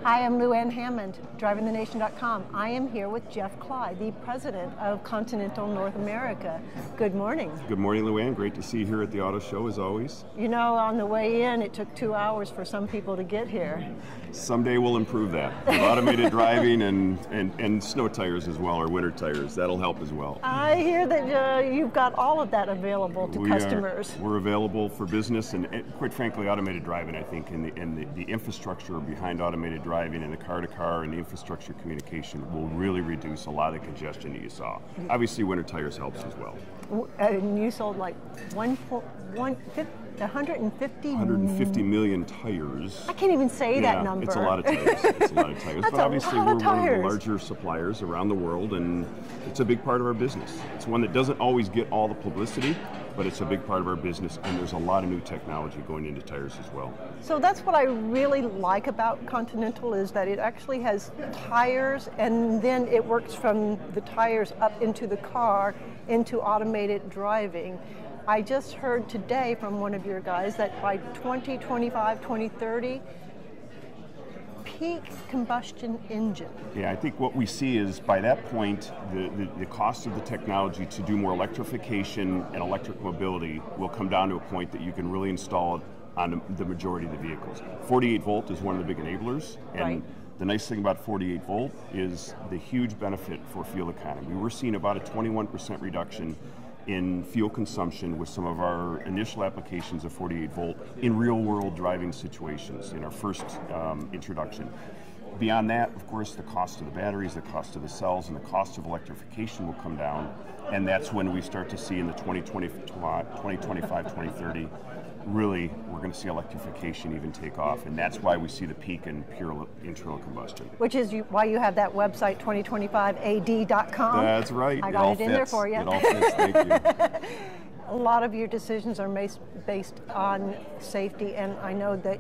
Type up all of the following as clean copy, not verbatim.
Hi, I'm Lou Ann Hammond, Drivingthenation.com. I am here with Jeff Klei, the president of Continental North America. Good morning. Good morning, Lou Ann. Great to see you here at the auto show, as always. You know, on the way in, it took 2 hours for some people to get here. Someday we'll improve that. With automated driving and snow tires as well, or winter tires. That'll help as well. I hear that you've got all of that available to customers. We're available for business and quite frankly, automated driving, I think, and the infrastructure behind automated driving and the car-to-car and the infrastructure communication will really reduce a lot of the congestion that you saw. Obviously, winter tires helps as well. And you sold like 150 million tires. I can't even say that number. It's a lot of tires. It's a lot of tires. But obviously we're one of the larger suppliers around the world, and it's a big part of our business. It's one that doesn't always get all the publicity, but it's a big part of our business, and there's a lot of new technology going into tires as well. So that's what I really like about Continental, is that it actually has tires, and then it works from the tires up into the car, into automated driving. I just heard today from one of your guys that by 2025, 2030, peak combustion engine. Yeah, I think what we see is by that point, the cost of the technology to do more electrification and electric mobility will come down to a point that you can really install it on the majority of the vehicles. 48 volt is one of the big enablers, and the nice thing about 48 volt is the huge benefit for fuel economy. We're seeing about a 21% reduction in fuel consumption with some of our initial applications of 48 volt in real world driving situations in our first introduction. Beyond that, of course, the cost of the batteries, the cost of the cells, and the cost of electrification will come down, and that's when we start to see in the 2025, 2030, really, we're going to see electrification even take off, and that's why we see the peak in pure internal combustion. Which is why you have that website, 2025ad.com. That's right. I got it in there for you. It all fits, thank you. A lot of your decisions are based on safety, and I know that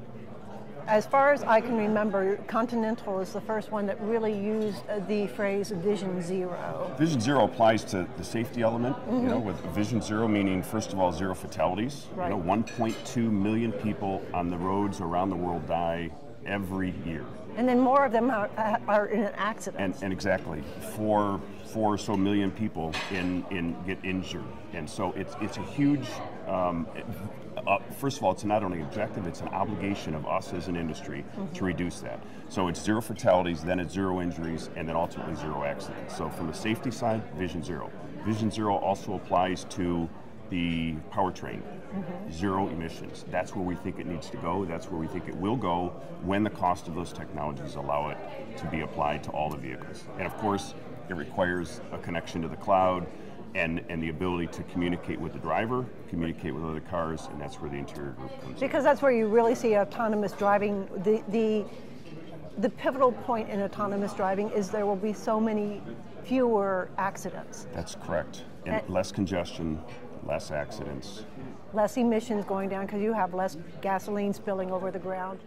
as far as I can remember, Continental is the first one that really used the phrase Vision Zero. Vision Zero applies to the safety element, you know, with Vision Zero meaning, first of all, zero fatalities. Right. You know, 1.2 million people on the roads around the world die every year. And then more of them are in an accident. And exactly, four or so million people get injured. And so it's a huge, first of all, it's not only objective, it's an obligation of us as an industry to reduce that. So it's zero fatalities, then it's zero injuries, and then ultimately zero accidents. So from the safety side, Vision Zero. Vision Zero also applies to the powertrain. Zero emissions. That's where we think it needs to go. That's where we think it will go when the cost of those technologies allow it to be applied to all the vehicles. And of course, it requires a connection to the cloud and the ability to communicate with the driver, communicate with other cars, and that's where the interior group comes in. Because that's where you really see autonomous driving. The pivotal point in autonomous driving is there will be so many fewer accidents. That's correct. And less congestion, less accidents. Less emissions going down because you have less gasoline spilling over the ground.